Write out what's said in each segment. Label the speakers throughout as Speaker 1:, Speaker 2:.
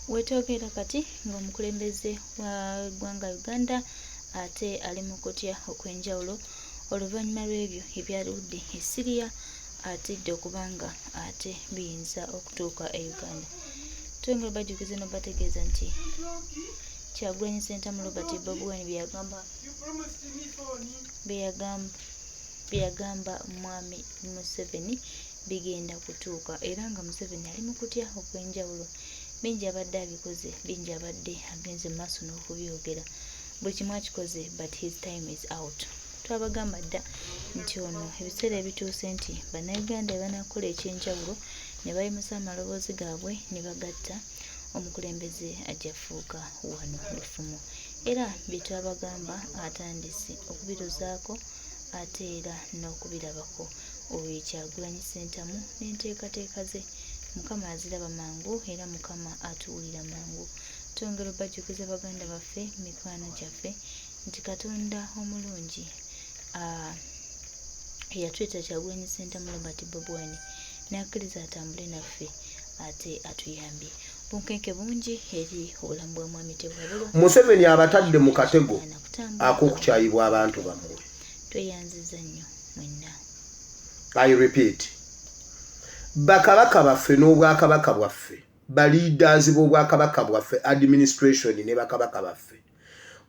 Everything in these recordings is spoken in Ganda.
Speaker 1: wetogera kati ng'omukulembeze wa ggwanga Uganda ate ali mu kutya okw'enjawulo oluvannyuma lw'ebyo ebyaludde e Syria atidde okubanga ate biyinza okutuuka e Uganda. Twongera bajjukize n'obategeeza nti Kyagulanyi Ssentamu Robert Bobi Wine byeyagamba Mwami Museveni bigenda kutuuka era nga Museveni ali mu kutya okw'enjawulo. Bingi abadde abikoze, bingi abadde agenze mu maaso n'okubyogera. Buli kimu akikoze but his time is out. Twabagamba dda nti ono ebiseera ebituuse nti bannayuganda banakola ekyenjawulo ne bayimusa amaloboozi gaabwe ne bagatta omukulembeze ajafuuka wano lufumu. Era bye twabagamba atandise okubirozaako ate era n'okubirabako. Oyo Kyagulanyi Ssentamu n'enteekateeka ze. Mukama aziraba mangu era Mukama atuwulira mangu. Twongera obajjukiza baganda baffe, mikwano gyaffe nti Katonda omulungi eyatweta Kyagulanyi Ssentamu Robert Bobi Wine n'akkiriza atambule naffe ate atuyambye. Bunkenke bungi eri obulamu bwa mwami tebwabulwa.
Speaker 2: Museveni abatadde mu katego ak'okukyayibwa abantu bammwe.
Speaker 1: Tweyanziza nnyo mwenna.
Speaker 2: I repeat. Bakabaka baffe n'obwakabaka bwaffe, baleaders b'obwakabaka bwaffe, administration ne bakabaka baffe.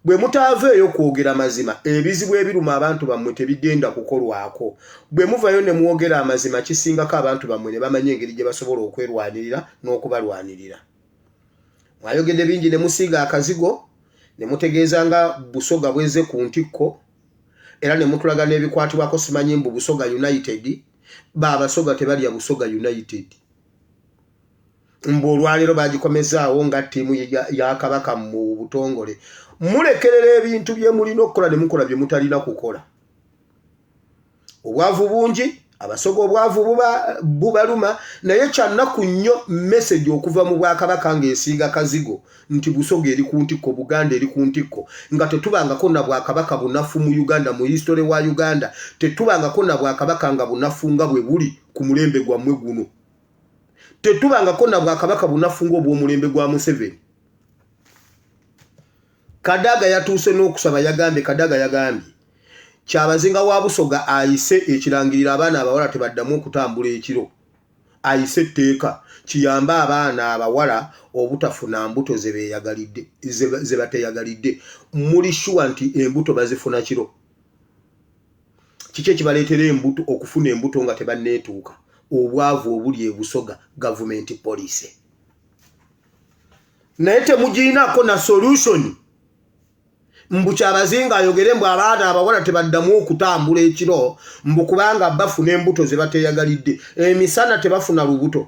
Speaker 2: Bwe mutaaveeyo kwogera mazima, ebizibu ebiruma abantu bammwe tebigenda kukolwako. Bwe muvayo ne mwogera amazima kisingako abantu bammwe ne bamanya engeri gye basobola okwerwanirira n'okubalwanirira. Mwayogedde bingi ne musiiga akazigo, ne mutegeeza nga Busoga bweze ku ntikko, era ne mutulaga n'ebikwatibwako simanyi mbu Busoga United, Basoga tebalya Busoga United. Mbu olwaleero bagikomezaawo nga ttiimu ya Kabaka mu butongole. Mulekerera ebintu bye mulina okukola ne mukola bye mutalina kukola. Obwavu bungi, Abasoga obwavu bubaluma, naye kyannaku nnyo message okuva mu Bwakabaka ng'esiiga kazigo nti Busoga eri ku ntikko, Buganda eri ku ntikko, nga tetubangako na Bwakabaka bunafu mu Uganda, mu history wa Uganda, tetubangako na Bwakabaka nga bunafu nga bwe buli ku mulembe gwammwe guno. Tetubangako na Bwakabaka bunafu ng'obw'omulembe gwa Museveni. Kadaga yatuuse n'okusaba yagambye Kyabazinga wa Busoga ayise ekirangirira abaana abawala tebaddamu okutambula ekiro. Ayise etteeka kiyamba abaana abawala obutafuna mbuto ze bateyagalidde. Muli sure nti embuto bazifuna kiro. Kiki ekibaleetera embuto okufuna embuto nga tebanneetuuka? Obwavu obuli e Busoga government police. Naye temugiinaako na solution. Mbu Kyabazinga ayogere mbu abaana abawala tebaddamu okutambula ekiro mbu kubanga bafuna embuto ze bateyagalidde. Emisana tebafuna lubuto.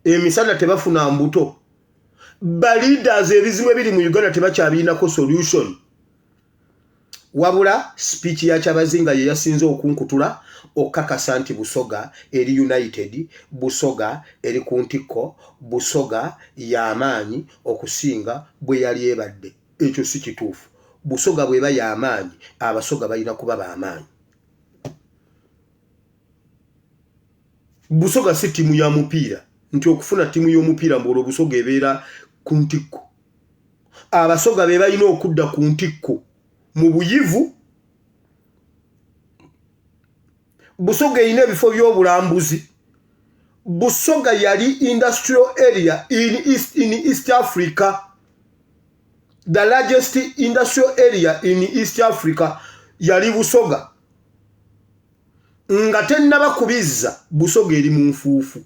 Speaker 2: Emisana tebafuna mbuto. Baleaders ebizibu ebiri mu Uganda tebakyabiinako solution. Wabula speech ya Kyabazinga ye yasinze okunkutula okakasa nti Busoga eri United, Busoga eri ku ntikko, Busoga y'amaanyi okusinga bwe yali ebadde. Ekyo si kituufu. Busoga bweba y'amaanyi, Abasoga balina kuba b'amaanyi. Busoga si timu ya mupiira, nti okufuna timu y'omupiira mbu Busoga ebeera ku ntikko. Abasoga be balina okudda ku ntikko mu buyivu. Busoga erina ebifo by'obulambuzi. Busoga yali industrial area in East Africa. The largest industrial area in East Africa yali Busoga. Nga tennabakubizza Busoga eri mu nfuufu.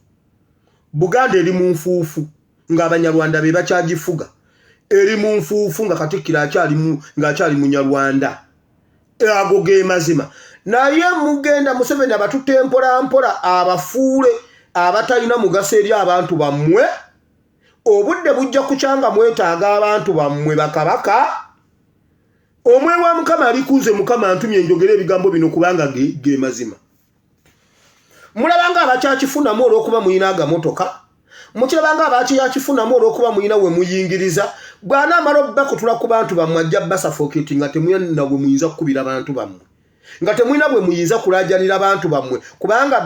Speaker 2: Buganda eri mu nfuufu nga Abanyarwanda be bakyagifuga. Eri mu nfuufu nga Katikkiro akyali Munyarwanda. Ago ge mazima. Naye mugenda Museveni abatutte mpola abafuule abatalina mugaso eri abantu bammwe. Obudde bujja kukyanga mwetaaga abantu bammwe bakabaka. Omwe wa Mukama alikunze Mukama antumye njogera ebigambo bino kubanga ge mazima. Mulabanga abakyakifunamu olw'okuba muyina agamotoka. Mukirabanga abakyakifunamu olw'okuba muyina we muyingiriza. Bw'anaamala obbakutula ku bantu bammwe ajja basafoketi nga temuyina we muyinza kukubira abantu bammwe. nga temwina bwe muyinza kulajanira abantu bammwe kubanga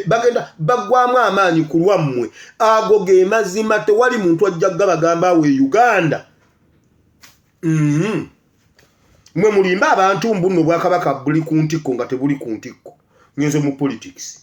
Speaker 2: bagenda baggwamu amaanyi ku lwammwe. Ago ge mazima, tewali muntu ajja gabagamba awo e Uganda. Mwe mulimba abantu mbuno Bwakabaka buli ku ntikko nga tebuli ku ntikko. Ngenze mu politics.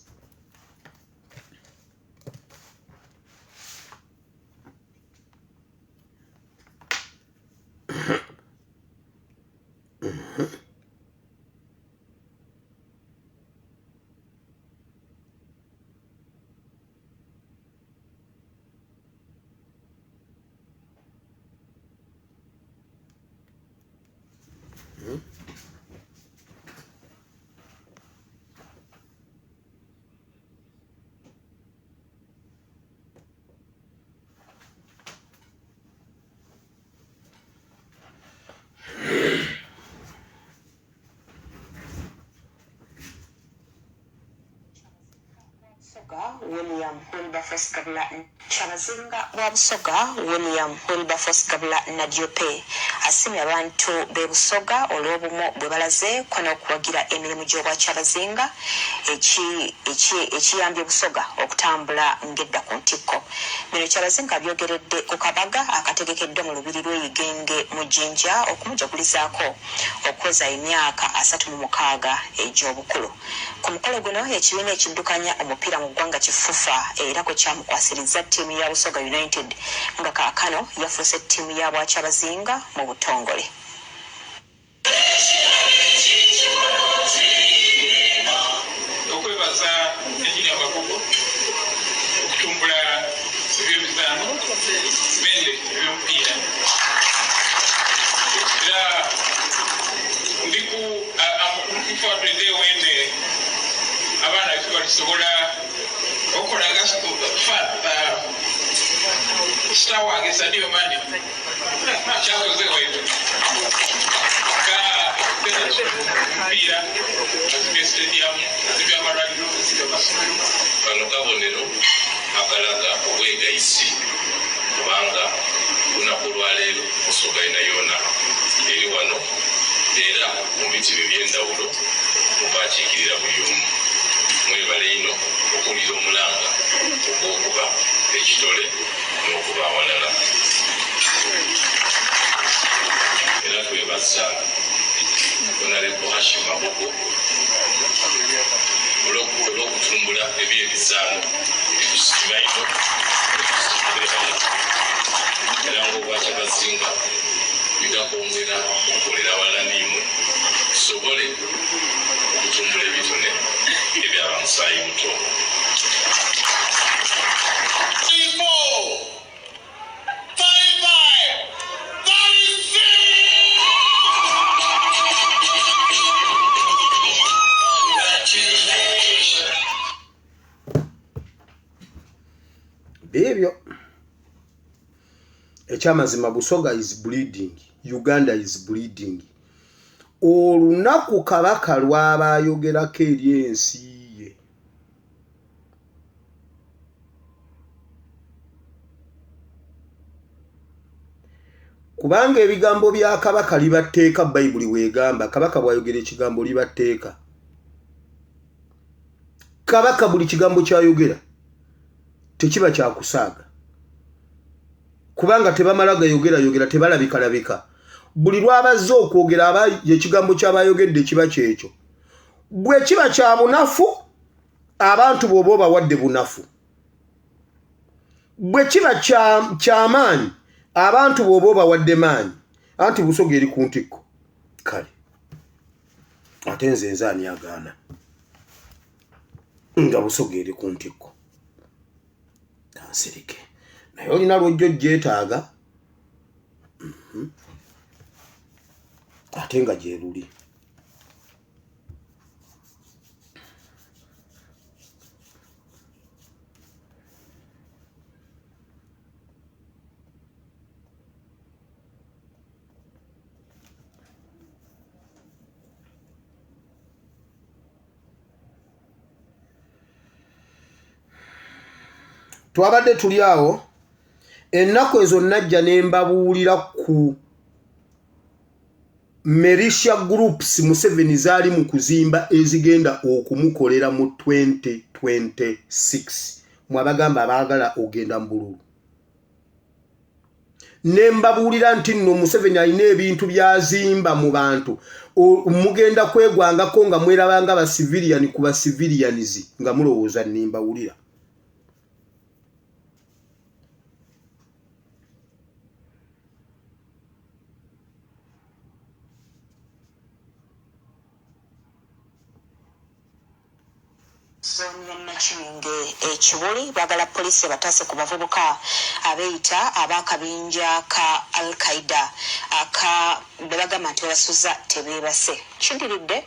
Speaker 3: William Wilberforce Gabula Kyabazinga wa Busoga William Wilberforce Gabula Nadiope asimya abantu be Busoga olw'obumo bwe balaze kono okuwagira emirimu gy'obwa Kyabazinga ekiyambye Busoga okutambula ngedda ku ntikko. Bino Kyabazinga byogeredde ku kabaga akategekeddwa mu lubiri lw'Igenge mu Jinja okumujagulizaako okweza emyaka 36 egy'obukulu. Ku mukolo guno ekibiina ekiddukanya omupiira mu ggwanga kifufa era kwe kyamukwasirizza ttiimu ya Busoga United nga kaakano yafuuse ttiimu ya Bwakyabazinga mu butongole.
Speaker 4: Okwebaza ennyini abakugu okutumbula ebyemizaano bende ebyomupiira era ndikumfatulidde wende abaana befe balisobola okolaga star wange Sadio Mane kyakoze wende mupiira azimya stadium azimya amalwaliro kano kabonero akalaga obwegayisi kubanga lunaku lwaleero Busoga yona eri wano era mu bitibyo by'endawulo mubakiikirira buli omu. Mwebale ino okuwulira omulanga ogw'okuba ekitole n'okuba awalala. Era twebaza Honorable Hashim Mabugo olw'okutumbula eby'ebizaano ebitusiima ino era ng'Obwakyabazinga bigakwongera okukolera awala n'imwe tusobole okutumbula ebitone ebyabamusaayi muto.
Speaker 2: Ebyo ekyamazima Busoga is bleeding, Uganda is bleeding. Olunaku Kabaka lwaba ayogerako eri ensi ye kubanga ebigambo bya Kabaka libatteeka Bayibuli weegamba Kabaka bw'ayogera ekigambo libatteeka. Kabaka buli kigambo ky'ayogera tekiba kya kusaaga kubanga tebamala gayogera tebalabika. Buli lwabazze okwogera aba ekigambo ky'abayogedde kiba kyekyo. Bwe kiba kya bunafu abantu bw'oba obawadde bunafu. Bwe kiba ky'amaanyi abantu bw'oba obawadde maanyi. Anti Busoga eri ku ntikko kale ate nze nzaani agaana nga Busoga eri ku ntikko kansirike naye olina lwojjo gyetaaga ate nga gyeruli. Twabadde tuli awo ennaku ezo najja ne mbabuulira ku militia groups Museveni zaali mu kuzimba ezigenda okumukolera mu 2026 mwabagamba abaagala ogenda mbululu nembabuulira nti nno Museveni alina ebintu byazimba mu bantu mugenda kwegwangako nga mwerabanga ba civilian ku ba civilians nga mulowooza nimbawulira
Speaker 3: Zonia Nakiminge ekibuli bagala poliisi bataase ku bavubuka abeeyita ab'akabinja ka Al-Qaeda bagamba nti babasuza tebeebase. Kindiridde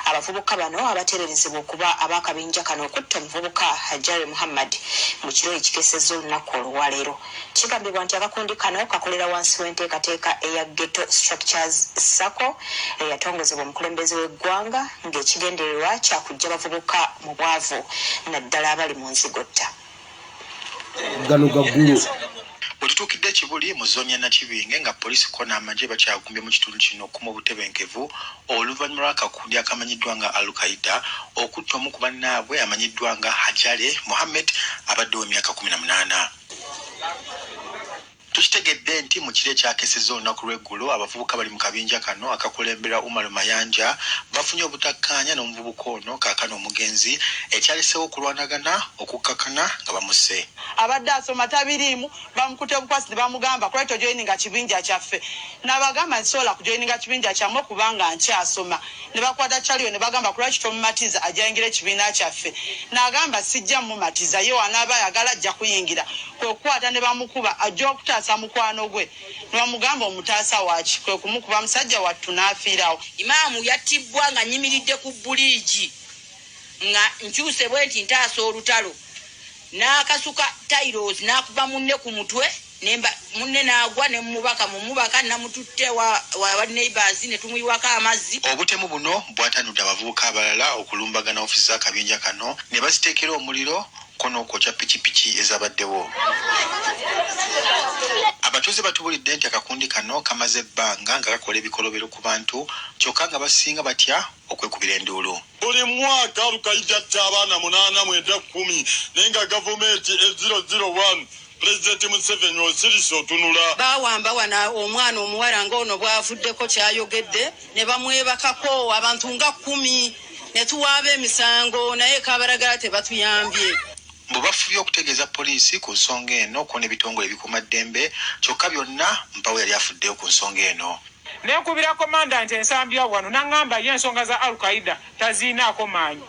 Speaker 3: abavubuka bano abateeberezebwa okuba ab'akabinja kano okutta omuvubuka Hajjari Muhammad mu kiro ekikesezza olunaku olwaleero. Kigambibwa nti akakundi kano kakolera wansi w'enteekateeka eya Ghetto Structures Sacco eyatongozebwa omukulembeze w'eggwanga ng'ekigendererwa kyakujja bavubuka mu bwavu naddala abali mu nzigotta.
Speaker 2: Gano gaggulu
Speaker 5: Otutukidde ekibuli mu zooni ya Nakibinge nga poliisi ko n'amagye bakyagumbye mu kitundu kino okuma obutebenkevu oluvannyuma lw'akakundi akamanyiddwa nga Al-Qaeda okutta omu ku bannaabwe amanyiddwa nga Hajjari Muhammad abadde w'emyaka 18. Tukitegedde nti mu kiro ekyakesezza olunaku lw'eggulo abavubuka bali mu kabinja kano akakulembera Umar Mayanja bafunye obutakkaanya n'omuvubuka ono kaakano omugenzi ekyaleseewo okulwanagana okukkakana nga bamusse.
Speaker 6: Abadde asoma tabiriimu bamukute bukwasi ne bamugamba kuleta joininga kibinja kyaffe n'abagamba nsobola kujoininga kibinja kyammwe kubanga nkyasoma ne bakwata kyaliyo ne bagamba kulwaki tomumatiza ajayingira ekibiina kyaffe n'agamba sijja mumatiza ye wanaaba ayagala ajja kuyingira kwe kukwata ne bamukuba ajja okutaasa mukwano gwe ne bamugamba omutaasa waaki kwe kumukuba musajja wattu n'afiirawo.
Speaker 7: Imaamu yattibwa nga nyimiridde ku buliigi nga nkyuse bwe nti ntaasa olutalo n'akasuka tairos n'akuba munne ku mutwe munne n'agwa ne mubaka namututte wa neighbors ne tumuyiwako amazzi.
Speaker 5: Obutemu buno bwatanudde abavubuka abalala okulumbagana ofisi z'akabinja kano ne baziteekera omuliro kono kwokya pikipiki ezabaddewo. Abatuuze batubulidde nti akakundi kano kamaze ebbanga nga kakola ebikolobero ku bantu kyokka nga basinga batya okwekubira enduulu.
Speaker 8: Buli mwaka Al-Qaeda atta abaana 8 mu 10 naye nga gavumenti 001 President Museveni osirisa otunula.
Speaker 6: Bawamba wana omwana omuwala ng'ono bwavuddeko kyayogedde ne bamwebakako abantu nga 10 ne tuwaaba emisango naye kabaragala tebatuyambye.
Speaker 5: Bafubye okutegeeza poliisi ku nsonga eno kona ebitongole ebikuumaddembe kyokka byonna mpawo yali afuddeyo ku nsonga eno.
Speaker 9: Nekubira komandant ensambya wano nangamba ye ensonga za Al-Qaeda taziinaako maanyi.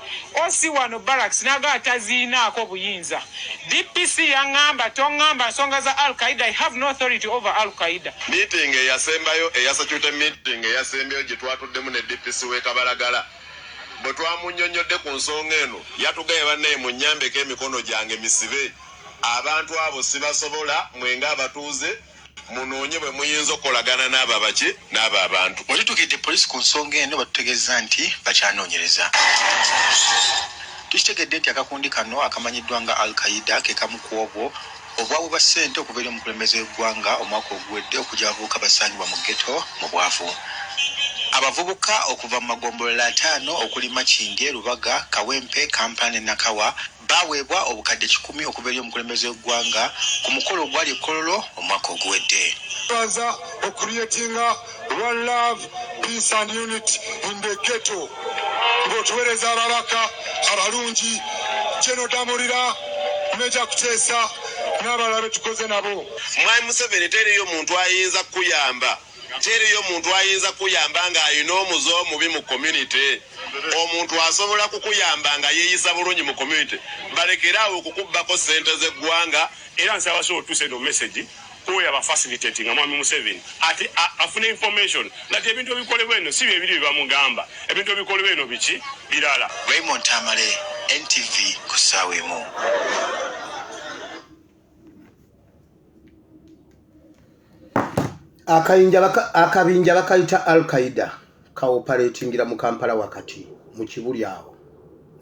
Speaker 9: Osi wano barracks naga taziinaako buyinza. DPC yangamba tongamba nsonga za Al-Qaeda. I have no authority over Al-Qaeda.
Speaker 8: Meeting eyasembayo eyasachute meeting eyasembayo gye twatuddemu ne DPC w'Ekabalagala. Bwe twamunnyonnyodde ku nsonga eno yatugaye bannaye mu nnyambeko emikono gyange misibe. Abantu abo sibasobola mwenga abatuuze munoonye bwe muyinza okukolagana n'abo abaki n'abo abantu.
Speaker 5: Bwe tutukidde poliisi ku nsonga eno batutegeeza nti bakyanoonyereza. Tukitegedde nti akakundi kano akamanyiddwa nga Al-Qaeda ke kamu ku obwo obwavu bwa ssente okuva eri omukulembeze w'eggwanga omwaka oguwedde okujja abavubuka basangibwa mu ghetto mu bwavu. Abavubuka okuva mu magombolola 5 okuli Makindye, Lubaga, Kawempe, Kampala ne Nakawa baweebwa obukadde 10 okuva eri omukulembeze w'eggwanga ku mukolo ogwali Kololo omwaka oguwedde.
Speaker 8: Baza okuriyetinga one love, peace and unity in the ghetto. Ng'otuweereza ababaka abalungi General Damulira Meja Kuteesa n'abalala betukoze nabo. Mwami Museveni teriyo muntu ayinza kuyamba. Teriyo muntu ayinza kuyamba nga ayina omuze omubi mu community. Omuntu asobola kukuyamba nga yeeyisa bulungi mu community. Balekerawo okukubbako ssente z'eggwanga.
Speaker 10: Era nsaba so otuse no message oyo aba facilitating Mwami Museveni ati afune information nati ebintu ebikolebwa eno si bye biri bamugamba. Ebintu ebikolebwa eno biki birala.
Speaker 5: Raymond Tamale, NTV ku ssaawa emu.
Speaker 2: Akabinja bakayita Al-Qaeda kaoperatingira mu Kampala wakati mu kibuli awo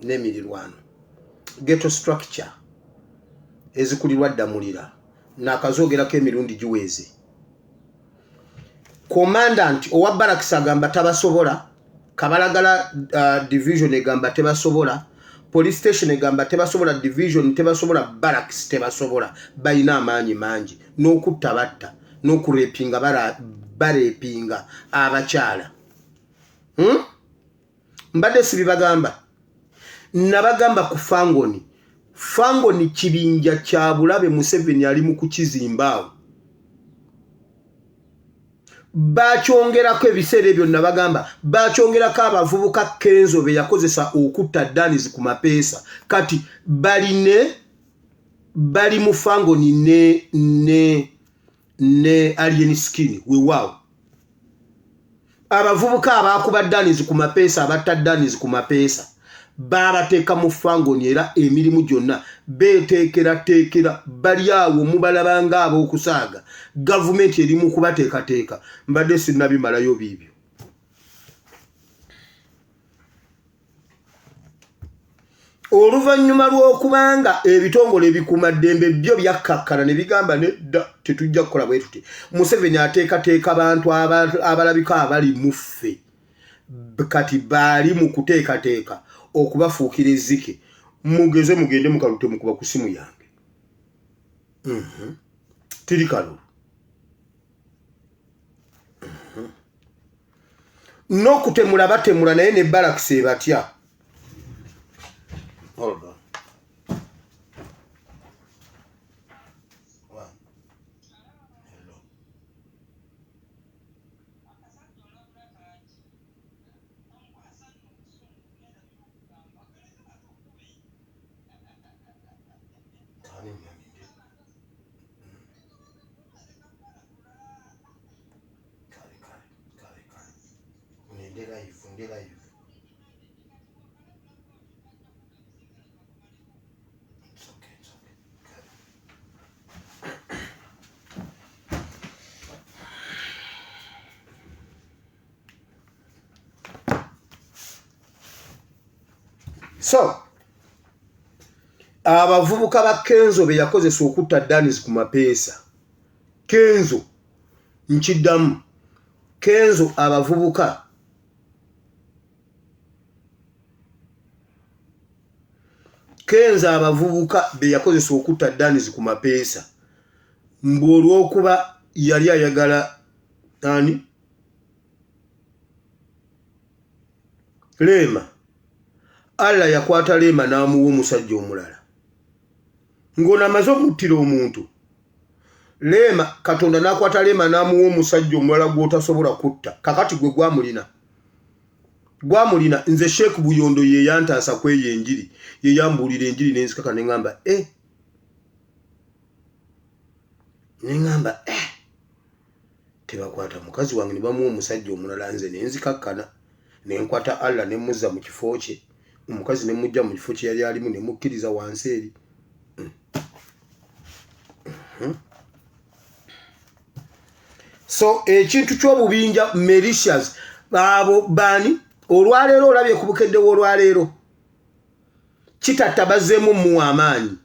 Speaker 2: n'emirirwano. Ghetto structure ezikulirwa Damulira n'akazoogerako emirundi giweze. commandant owa barracks agamba tabasobola, Kabalagala division egamba tebasobola, police station egamba tebasobola, division tebasobola, barracks tebasobola, bayina amaanyi mangi n'okutta batta n'okurepinga barepinga abakyala. Mbadde sibibagamba, nabagamba ku Fangoni kibinja kya bulabe Museveni ali mu kukizimbaawo. Bakyongerako ebiseera ebyo nabagamba, bakyongerako abavubuka Kenzo be yakozesa okutta Danis ku mapeesa. Kati bali mu Fangoni ne Alien Skin weewaawo. Abavubuka abakuba Danis ku mapeesa, abatta Danis ku mapeesa, babateeka mu Fangoni era emirimu gyonna beeteekera bali awo mubalabanga ab'okusaaga. Gavumenti eri mu kubateekateeka. Mbadde sinnabimalayo biibyo. Oluvannyuma lw'okubanga ebitongole ebikuumaddembe byo byakkakkana ne bigamba nedda tetujja kukola bwe tuti, Museveni ateekateeka abantu abalabika abali muffe kati baali mu kuteekateeka okubafuukira ezzike. Mugeze mugende mukalute mukuba ku simu yange. Tiri kalulu. N'okutemula batemula naye ne barracks ebatya. Hold on. Hello. Unde live. It's okay. So, abavubuka ba Kenzo be yakozesa okutta Danis ku mapeesa. Kenzo nkiddamu. Kenzo abavubuka be yakozesa okutta Danis ku mapeesa. Olw'okuba yali ayagala ani? Lema. Allah yakwata Lema n'amuwa omusajja omulala. Ng'onamaze okuttira omuntu. Lema, Katonda n'akwata Lema n'amuwa omusajja omulala gw'otasobola kutta. Kakati gwe gwamulina nze Sheikh Buyondo ye yantaasa kweyo enjiri. Ye yambuulira enjiri n'enzikaka ne ngamba tebakwata mukazi wange ne bamuwa omusajja omulala, nze n'enzikakkana ne nkwata Allah ne muzza mu kifo kye. Omukazi ne mujja mu kifo kye yali alimu ne mukkiriza wansi eri. So ekintu ky'obubinja malicious abo bani olwaleero olabye kubukeddewo olwaleero kitatta bazzeemu mu amaanyi.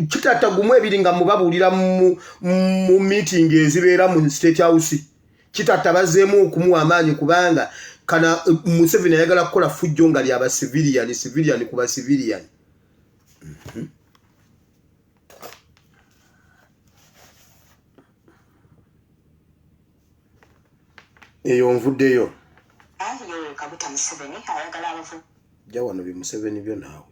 Speaker 2: Kitatta gumu ebiri nga mubabuulira mu meeting ezibeera mu State House. Kitatta bazzeemu okumuwa amaanyi kubanga kana Museveni ayagala kukola fujjo nga lyaba civilian kuba civilian. Eyo nvuddeyo.
Speaker 3: Kaguta Museveni ayagala abavu.
Speaker 2: Jja wano bye Museveni byo naawe.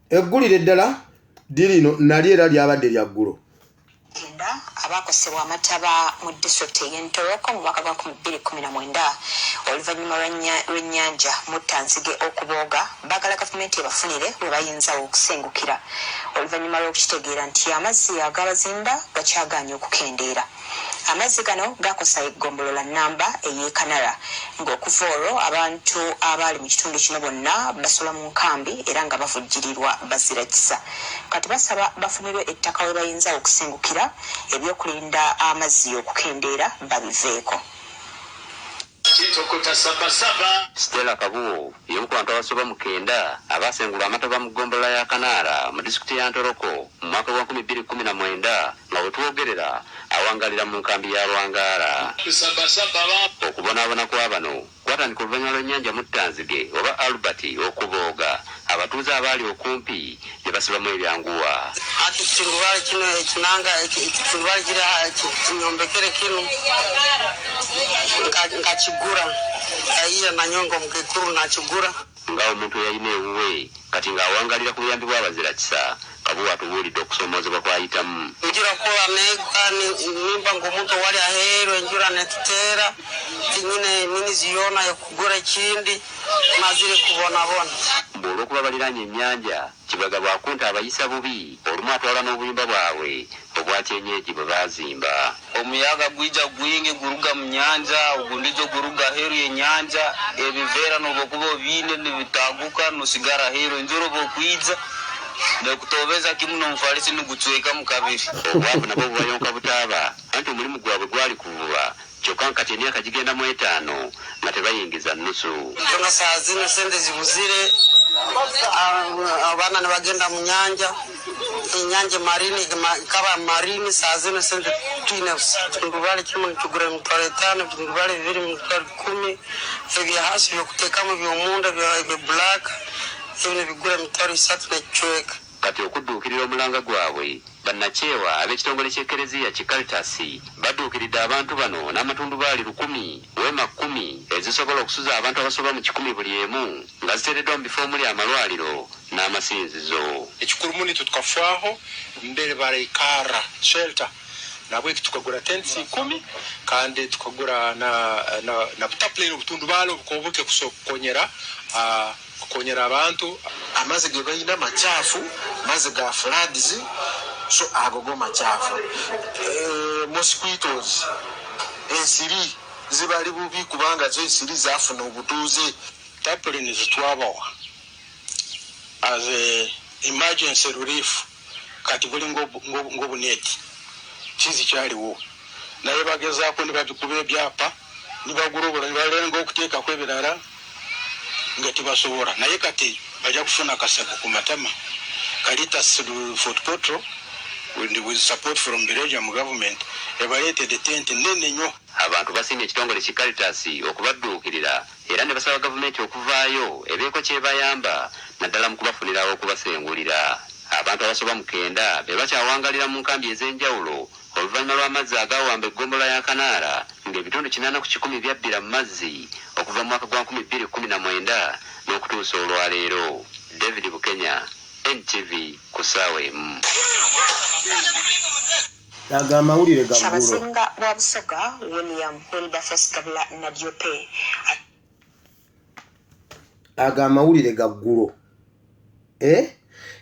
Speaker 2: Eggulire ddala dirino nali era lyabadde lya ggulo.
Speaker 3: abaakosebwa amataba mu disitulikiti y'entoroko mu mwaka gwa 2019 oluvannyuma lw'ennyanja Muttanzige okubooga baagala gavumenti ebafunire we bayinza okusengukira oluvannyuma lw'okukitegeera nti amazzi ag'abazimba gakyagaanye okukendeera. Amazzi gano gakosa eggombolola nnamba ey'e Kanara ng'okuva olwo abantu abaali mu kitundu kino bonna basula mu nkambi era nga bavujjirirwa bazira kisa. Kati basaba bafunirwe ettaka we bayinza okusengukira ebyokulinda amazzi okukendeera babiveeko.
Speaker 11: Stella Kabuo y'omu ku bantu abasoba mu 9 abaasengula amataba mu ggombolola ya Kanaara mu disitulikiti ya Ntoroko mu mwaka gwa 2019 nga bwe twogerera awangalira mu nkambi ya Lwangaara. Okubonaabona kwa bano kwatandika oluvannyuma lw'ennyanja Muttanzige oba Albert okubooga abatuuze abaali okumpi ne basulamu ebyanguwa.
Speaker 6: Ati ekitundubali kino ekinanga ekitundubali kiri kinyombekere kino nga kigura ayiye nanyongo mukekuru nakigura
Speaker 11: nga omuntu yalina ewuwe kati ng'awangalira ku buyambi bw'abazira kisa Kabuwa atubuulidde okusoomoozebwa kwayitamu.
Speaker 6: Njura kola nimba ng'omuntu wali aheeru enjura netuteera tinyine nini ziyona yokugura ekindi mazire kubonabona.
Speaker 11: Olw'okuba baliraanye ennyanja Kibaga bwakunta abayisa bubi olumu atwala n'obuyimba bwabwe obwakyenyeji bwe baazimba.
Speaker 12: Omuyaga gwija gwingi guruga mu nyanja ogundijo guruga heru y'ennyanja ebiveera n'obokuba obinde nebitaguka nosigara heru enjoro bwokwiza nekutobeza kimu n'omufalisi nigucweka mu kabiri.
Speaker 11: Obwavu nabwo bubayonka butaaba anti omulimu gwabwe gwali kuvuba kyokka nkati emyaka gigenda mu 5 nga tebayingiza nnusu.
Speaker 6: Nga saa zino sente zibuzire abaana ne bagenda mu nyanja enyanja marini kaba marini saa zino sente twine tundubali kimu nikigura emitwalo 5 tundubali 2 emitwalo 10 ebya hasi by'okuteekamu by'omunda bya black ebyo bigura emitwalo 3 n'ekicweka.
Speaker 11: Kati okudduukirira omulanga gwabwe bannakyewa ab'ekitongole ky'Ekereziya ki Caritas badduukiridde abantu bano n'amatundubaali 100 weema 10 ezisobola okusuza abantu abasoba mu 100 buli emu nga ziteereddwa mu bifo omuli amalwaliro n'amasinzizo.
Speaker 5: Ekikulu muni tukafaaho mbere baraikara shelter nabwe tukagura tents 10 kandi tukagura na butaplane obutundubaali obukoboke kukonyera abantu amazzi ge balina machafu amazzi ga floods so agogo machafu mosquitoes ensiri zibali bubi kubanga zo ensiri zafuna obutuuze. Taplane zitwabawa as a emergency relief kati buli ng'obuneti kizi kyaliwo naye bagezaako ne babikuba ebyapa ne bagula obulala ne balenga okuteekako ebirala nga tebasobola naye kati bajja kufuna akasako ku matama Caritas Fort Portal with support from the regional government ebaleetedde tente nene nnyo.
Speaker 11: Abantu basiimye ekitongole ki Caritas okubadduukirira era ne basaba gavumenti okuvaayo ebeeko kyebayamba naddala mu kubafunirawo okubasengulira. Abantu abasoba mu 9 be bakyawangalira mu nkambi ez'enjawulo oluvannyuma lw'amazzi agawamba eggombola ya Kanaara ng'ebitundu 8 ku 10 byabbira mu mazzi okuva mu mwaka gwa 2019 n'okutuusa olwaleero. David Bukenya, NTV ku ssaawa emu.
Speaker 2: Amawulire ga
Speaker 3: Ssabasinga wa Busoga William Wilberforce Gabula Nadiope
Speaker 2: amawulire ga ggulo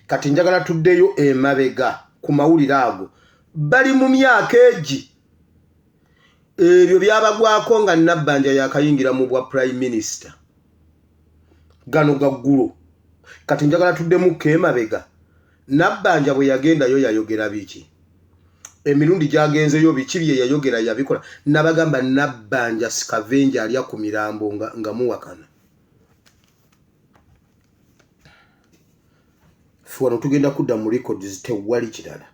Speaker 2: kati njagala tuddeyo emabega ku mawulire ago bali mu myaka egi ebyo byabagwako nga Nabbanja yakayingira mu bwa prime minister gano ga ggulo kati njagala tuddemu emabega Nabbanja bwe yagendayo yayogera biki emirundi gyagenzeyo biki bye yayogera yabikola nabagamba Nabbanja scavenger alya ku mirambo nga muwakana fuwano tugenda kudda mu records tewali kirala.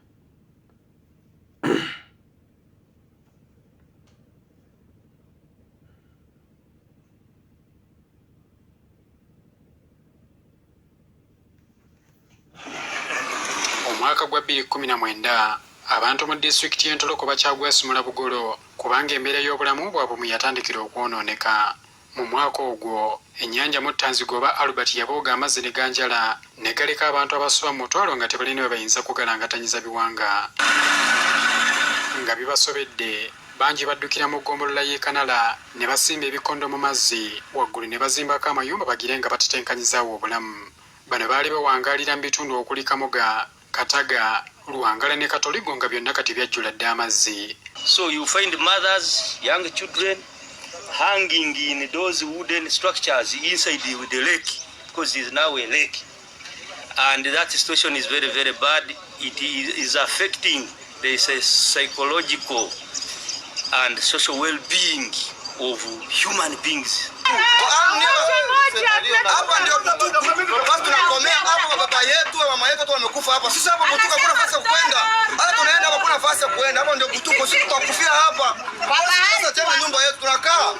Speaker 13: Omwaka gwa 2019 abantu mu disitulikiti y'Entoloko bakyagwasimula bugolo kubanga embeera y'obulamu bwabwe mu yatandikira okwonooneka. Mu mwaka ogwo ennyanja Muttanzige oba Albert yabooga amazzi ne ganjala ne galeka abantu abasoba mu mutwalo nga tebalina we bayinza kugalangatanyiza biwanga. nga bibasobedde bangi baddukira mu ggombolola y'e Kanala ne basimba ebikondo mu mazzi waggulu ne bazimbako amayumba bagire nga batetenkanyizaawo obulamu. Bano baali bawangalira mu bitundu okuli Kamoga, Kataga, Luwangala ne Katoligo nga byonna kati byajjula dde amazzi.
Speaker 14: So you find mothers, young children hanging in those wooden structures inside the lake because it is now a lake. And that situation is very, very bad. It is affecting the psychological and social well-being of human beings.
Speaker 15: Hapa ndio basi tunakomea hapo. Baba yetu mama yetu wamekufa hapa. Sisi hapo kutuka kuna nafasi ya kwenda. Hata tunaenda hapo kuna nafasi ya kwenda. Hapo ndio kutuko sisi tutakufia hapa. Sasa tena nyumba yetu tunakaa.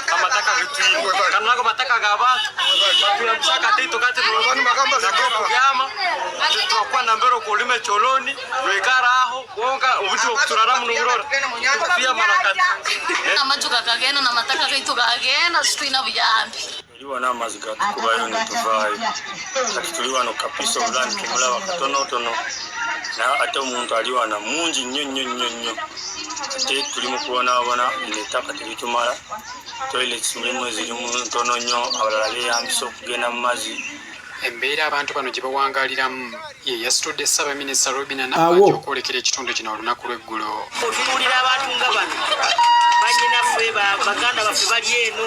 Speaker 14: Kama taka vitu hivi. Kana nako mataka gaba. Tunamshaka tito kati mlangoni magamba za kugama. Tutakuwa na mbero kulime choloni. Wekara aho wonga ubuti okuturaramu n'urora. Pia marakati.
Speaker 16: Amajuka kagena na mataka kaitu kagena sitwina buyambi.
Speaker 14: Tuliwa na amazi gatukubayo netuvayo kati tuliwa no kapiso bulandi kimulaba katonotono na ate omuntu aliwa na mungi nnyo ate tulimu kubonabona netaka tebitumala toilets mulimu ezirimu ntono nnyo abalala beyambisa okugenda mu mazzi.
Speaker 13: Embeera abantu bano gye bawangaliramu ye yasitudde Ssaabaminisita Robinah Nabbanja okwolekera ekitundu kino olunaku lw'eggulo.
Speaker 7: Otunuulira abantu nga bano banyinaffe baganda baffe bali eno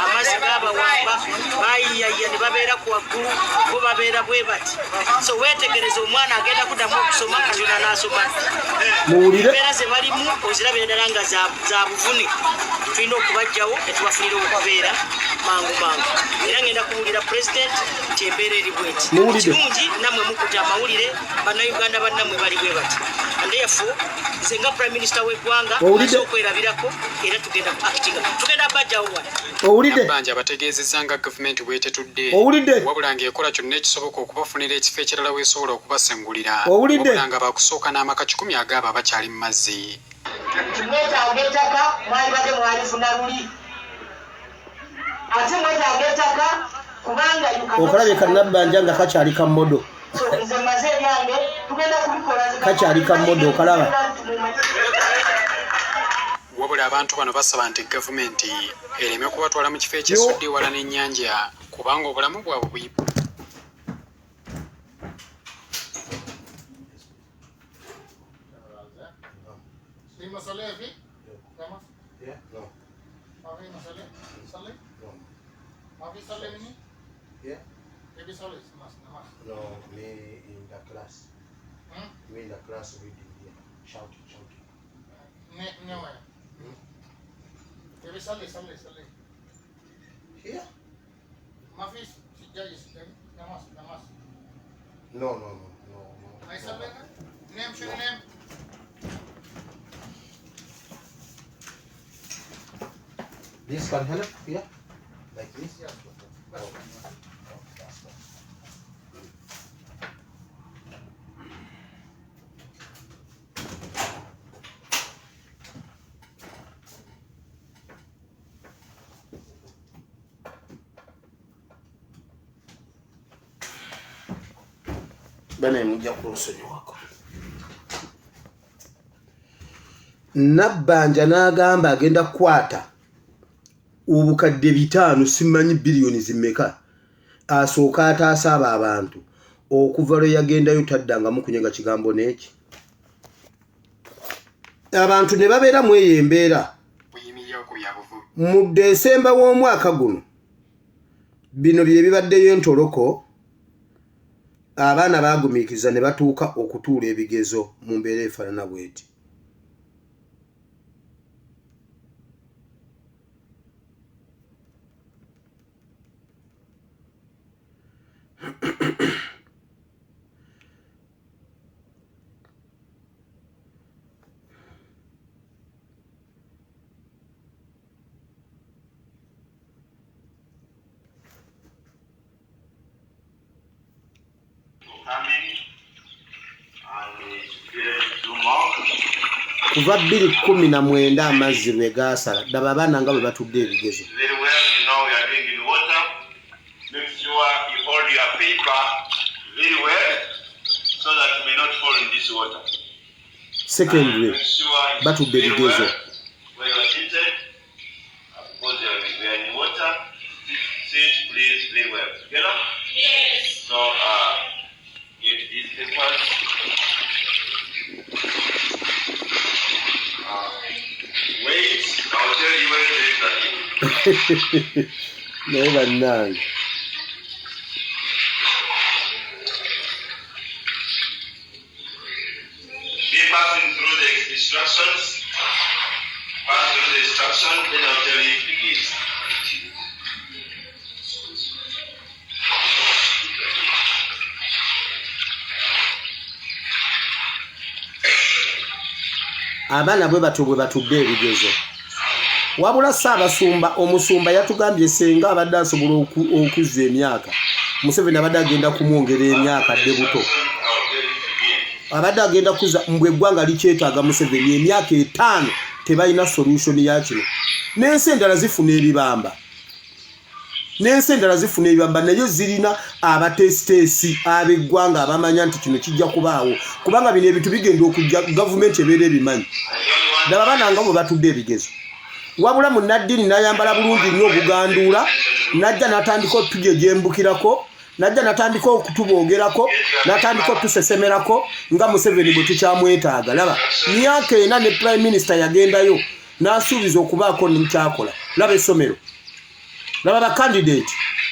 Speaker 7: amazzi gabawamba bayiyayiya ne babeera ku waggulu bo babeera bwe bati. So weetegereza omwana agenda kuddamu okusoma katonda n'asoma. Embeera ze balimu ozirabira ddala nga za buvune. Tulina okubajjawo ne tubafunira okubeera mangu. Era ngenda kubuulira pulezidenti nti embeera eri bweti. Kirungi nammwe mukutte amawulire bannayuganda bannamwe bali bwe bati. And therefore nze nga prime minister w'eggwanga okwerabirako era tugenda kuactinga tugenda bajjawo wano.
Speaker 13: Nabbanja bategeezezza nga gavumenti bwetetudde wabula ng'ekola kyonna ekisoboka okubafunira ekifo ekirala weesobola okubasengulira wabula nga bakusooka n'amaka 10 agaabo abakyali mu mazzi.
Speaker 7: Mwetaaga ettaka mwalibadde mwalifuna luli ate mwetaaga ettaka kubanga
Speaker 2: okalabye Nabbanja nga kakyali ka modo.
Speaker 7: nze maze ebyange tugenda kubikola
Speaker 2: kakyali ka modo okalaba.
Speaker 13: Wabula abantu bano basaba nti gavumenti ereme kubatwala mu kifo ekyesudde ewala n'ennyanja kubanga obulamu bwabwe buyibu.
Speaker 2: No, me in the class. Me in the class reading here, shouting. Here? No. This can help here? Like this? Bana mujja kulusonyi wako. Nabbanja n'agamba agenda kukwata obukadde 5 simanyi biliyoni zimmeka asooka ataasaba abantu okuva lwe yagendayo taddangamu kunyega kigambo n'eki. Abantu ne babeera mu eyo embeera mu Desemba w'omwaka guno. Bino bye bibaddeyo entoloko. Abaana bagumiikiza ne batuuka okutuula ebigezo mu mbeera efaanana bw'eti. Kuva 2019 amazzi lwe gaasala ddaba abaana nga bwe batudde ebigezo. secondary batudde ebigezo
Speaker 4: Where you are seated, suppose you are in water, sit, please, very well. Together? Yes. So, get these papers. Wait, I'll tell you when they start.
Speaker 2: Never know.
Speaker 4: Be passing through the instructions. Pass through the instruction, then I'll tell you it begins.
Speaker 2: Abaana bwe batudde ebigezo. Wabula Ssaabasumba omusumba yatugambye senga abadde asobola okuzza emyaka. Museveni abadde agenda kumwongera emyaka dde buto. Abadde agenda kuza mbwe eggwanga likyetaaga Museveni emyaka 5 tebalina solution ya kino. N'ensi endala zifuna ebibamba. Nayo zirina abatesitesi ab'eggwanga abamanya nti kino kijja kubaawo. Kubanga bino ebintu bigenda okujja gavumenti ebeera ebimanyi. Ddala baana nga bwe batudde ebigezo. Wabula Munnaddiini n'ayambala bulungi nnyo obuganduula, n'ajja n'atandika okutujejembukirako, n'ajja n'atandika okutuboogerako, n'atandika okutusesemerako nga Museveni bwe tukyamwetaaga. Laba myaka 4 ne Prime Minister yagendayo n'asuubiza okubaako n'ekyakola. Laba essomero, laba ba candidate,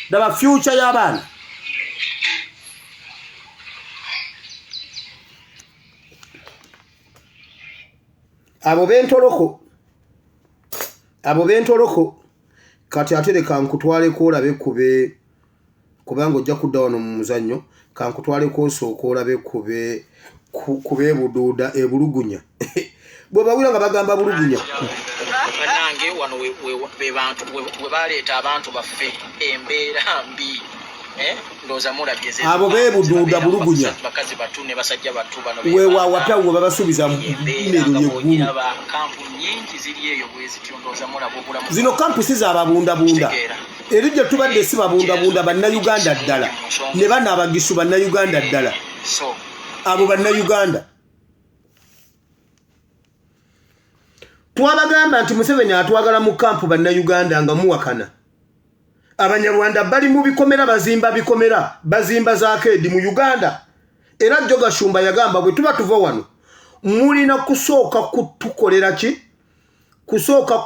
Speaker 2: laba future y'abaana. Abo bentoloko kati ate kankutwale ko olabe kubanga ojja kudda wano mu muzannyo, kankutwale ko osooka olabe kube buduuda ebulugunya. Bwe bawira nga bagamba bulugunya.
Speaker 17: Banange wano we baleeta abantu baffe embeera mbi. Ndoza mulabye ze.
Speaker 2: Abo beebuduuda bulugunya.
Speaker 17: Bakazi batune basajja batu bano.
Speaker 2: Wewa watawo babasubiza mu mmero yeggulu.
Speaker 17: Kampu nyingi ziri eyo bwezi tiondoza mulabo bulamu.
Speaker 2: Zino kampusi za babunda. Erijja tubadde si babunda bannayuganda ddala. Ne bana abagisu bannayuganda ddala.
Speaker 17: So
Speaker 2: abo bannayuganda. Twabagamba nti Museveni atwagala mu kampu bannayuganda nga muwakana. Abanyarwanda bali mu bikomera bazimba za kedi mu Uganda. Era Joga Shumba yagamba bwe tuba tuva wano mulina kusooka kutukolera ki? Kusooka